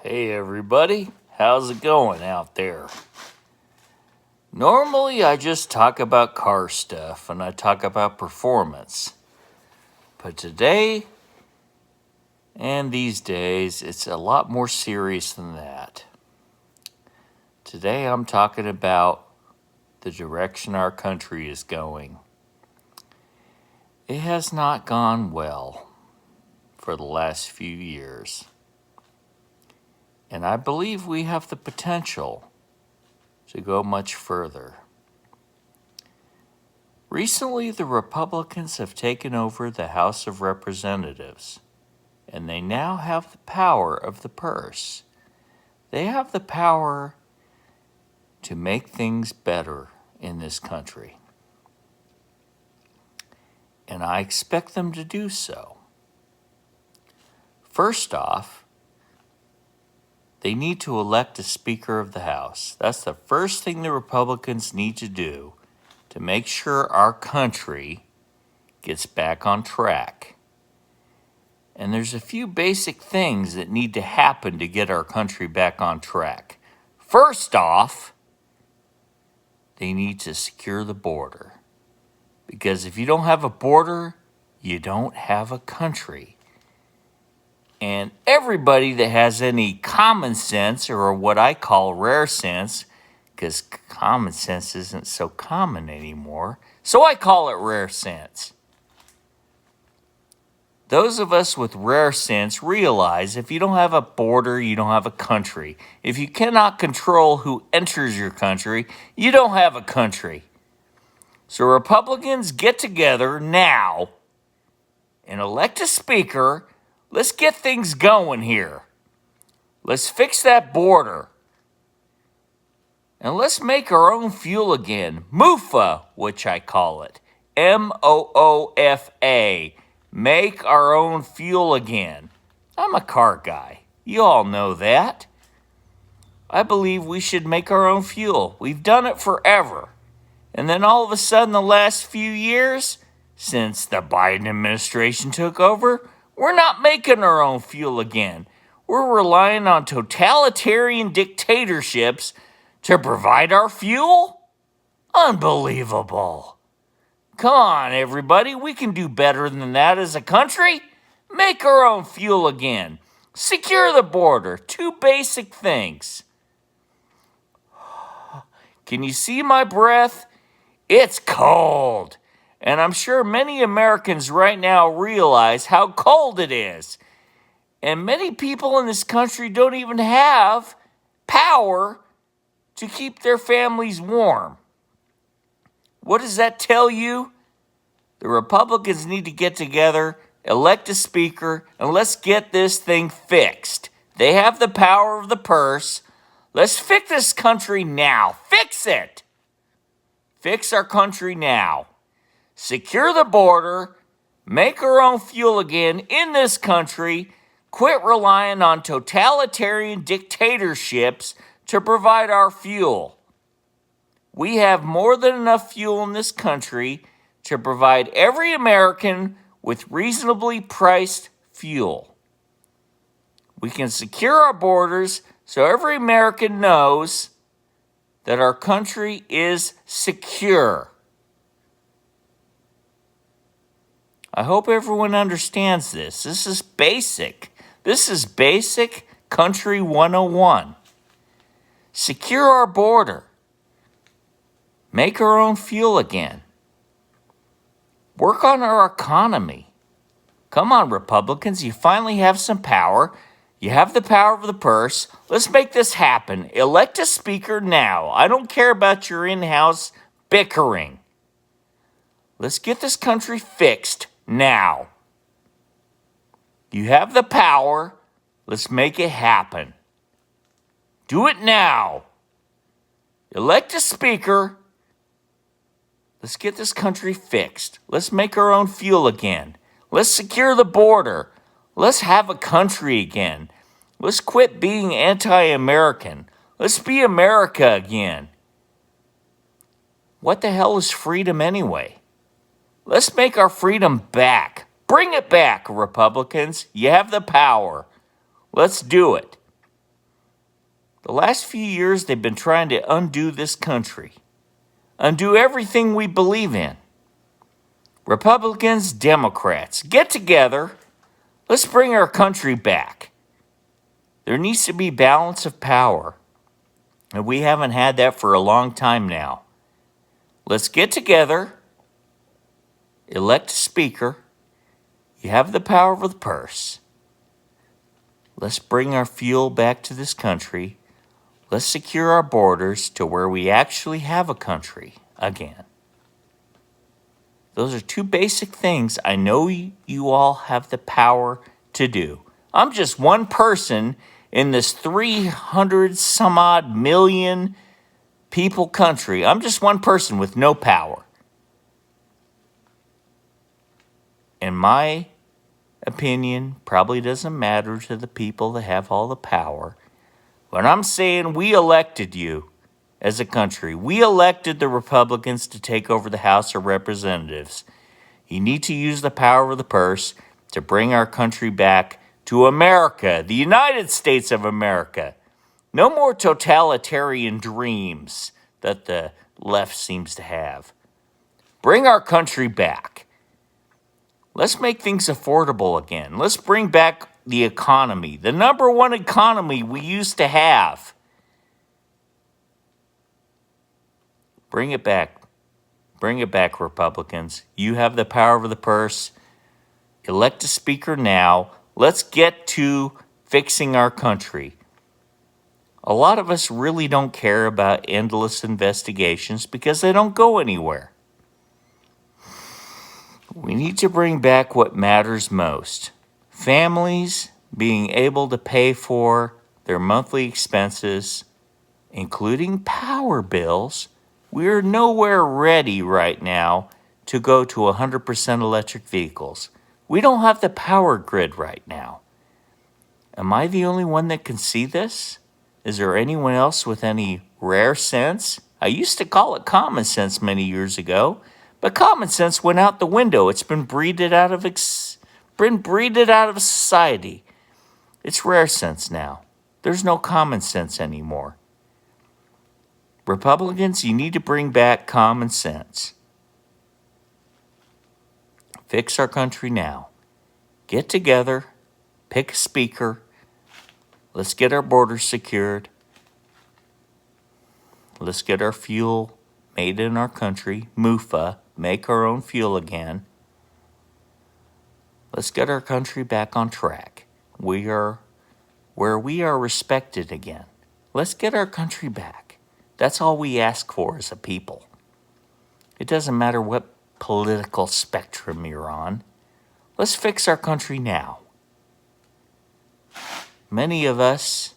Hey everybody, how's it going out there? Normally I just talk about car stuff and I talk about performance. But today and these days, it's a lot more serious than that. Today I'm talking about the direction our country is going. It has not gone well for the last few years. And I believe we have the potential to go much further. Recently, the Republicans have taken over the House of Representatives, and they now have the power of the purse. They have the power to make things better in this country. And I expect them to do so. First off, they need to elect a Speaker of the House. That's the first thing the Republicans need to do to make sure our country gets back on track. And there's a few basic things that need to happen to get our country back on track. First off, they need to secure the border. Because if you don't have a border, you don't have a country. And everybody that has any common sense, or what I call rare sense, because common sense isn't so common anymore, so I call it rare sense. Those of us with rare sense realize if you don't have a border, you don't have a country. If you cannot control who enters your country, you don't have a country. So Republicans, get together now and elect a speaker. Let's get things going here. Let's fix that border. And let's make our own fuel again. MOOFA, which I call it. MOOFA. Make our own fuel again. I'm a car guy. You all know that. I believe we should make our own fuel. We've done it forever. And then all of a sudden, the last few years, since the Biden administration took over, we're not making our own fuel again. We're relying on totalitarian dictatorships to provide our fuel? Unbelievable. Come on, everybody. We can do better than that as a country. Make our own fuel again. Secure the border. Two basic things. Can you see my breath? It's cold. And I'm sure many Americans right now realize how cold it is. And many people in this country don't even have power to keep their families warm. What does that tell you? The Republicans need to get together, elect a speaker, and let's get this thing fixed. They have the power of the purse. Let's fix this country now. Fix it. Fix our country now. Secure the border. Make our own fuel again in this country. Quit relying on totalitarian dictatorships to provide our fuel. We have more than enough fuel in this country to provide every American with reasonably priced fuel. We can secure our borders so every American knows that our country is secure. I hope everyone understands this. This is basic. This is basic country 101. Secure our border. Make our own fuel again. Work on our economy. Come on, Republicans, you finally have some power. You have the power of the purse. Let's make this happen. Elect a speaker now. I don't care about your in-house bickering. Let's get this country fixed now. You have the power. Let's make it happen. Do it now. Elect a speaker. Let's get this country fixed. Let's make our own fuel again. Let's secure the border. Let's have a country again. Let's quit being anti-American. Let's be America again. What the hell is freedom anyway? Let's make our freedom back. Bring it back, Republicans. You have the power. Let's do it. The last few years, they've been trying to undo this country, undo everything we believe in. Republicans, Democrats, get together. Let's bring our country back. There needs to be balance of power, and we haven't had that for a long time now. Let's get together, elect a speaker. You have the power of the purse. Let's bring our fuel back to this country. Let's secure our borders to where we actually have a country again. Those are two basic things I know you all have the power to do. I'm just one person in this 300 some odd million people country. I'm just one person with no power. And my opinion probably doesn't matter to the people that have all the power. But I'm saying we elected you as a country. We elected the Republicans to take over the House of Representatives. You need to use the power of the purse to bring our country back to America, the United States of America. No more totalitarian dreams that the left seems to have. Bring our country back. Let's make things affordable again. Let's bring back the economy, the number one economy we used to have. Bring it back. Bring it back, Republicans. You have the power of the purse. Elect a speaker now. Let's get to fixing our country. A lot of us really don't care about endless investigations because they don't go anywhere. We need to bring back what matters most. Families being able to pay for their monthly expenses, including power bills. We're nowhere ready right now to go to 100% electric vehicles. We don't have the power grid right now. Am I the only one that can see this? Is there anyone else with any rare sense? I used to call it common sense many years ago, but common sense went out the window. It's been breeded out of society. It's rare sense now. There's no common sense anymore. Republicans, you need to bring back common sense. Fix our country now. Get together, pick a speaker. Let's get our borders secured. Let's get our fuel made in our country, MUFA, make our own fuel again. Let's get our country back on track. We are where we are respected again. Let's get our country back. That's all we ask for as a people. It doesn't matter what political spectrum you're on. Let's fix our country now. Many of us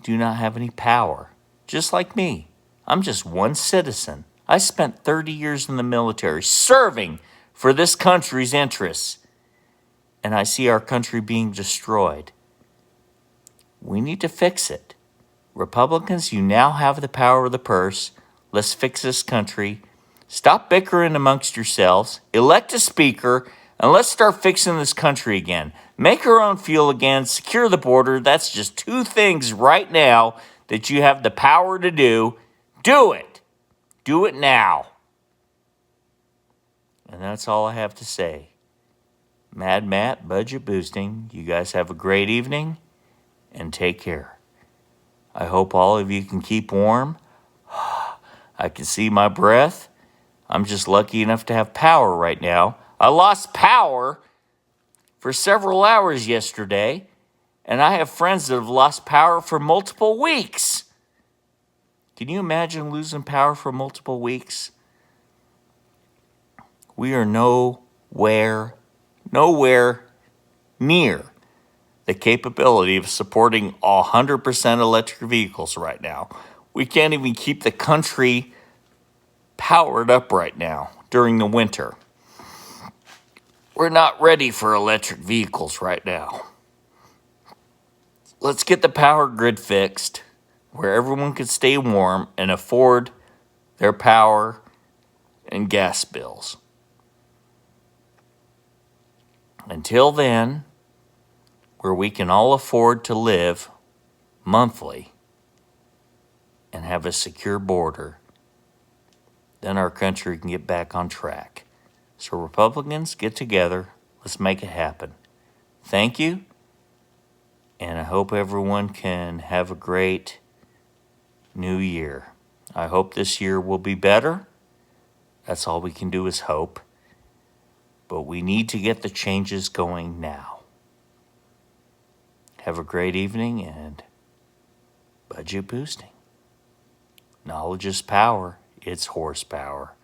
do not have any power, just like me. I'm just one citizen. I spent 30 years in the military serving for this country's interests, and I see our country being destroyed. We need to fix it. Republicans, you now have the power of the purse. Let's fix this country. Stop bickering amongst yourselves. Elect a speaker, and let's start fixing this country again. Make our own fuel again. Secure the border. That's just two things right now that you have the power to do. Do it. Do it now. And that's all I have to say. Mad Matt, Budget Boosting. You guys have a great evening, and take care. I hope all of you can keep warm. I can see my breath. I'm just lucky enough to have power right now. I lost power for several hours yesterday, and I have friends that have lost power for multiple weeks. Can you imagine losing power for multiple weeks? We are nowhere near the capability of supporting 100% electric vehicles right now. We can't even keep the country powered up right now during the winter. We're not ready for electric vehicles right now. Let's get the power grid fixed where everyone can stay warm and afford their power and gas bills. Until then, where we can all afford to live monthly and have a secure border, then our country can get back on track. So Republicans, get together. Let's make it happen. Thank you, and I hope everyone can have a great new year. I hope this year will be better. That's all we can do is hope. But we need to get the changes going now. Have a great evening and budget boosting. Knowledge is power. It's horsepower.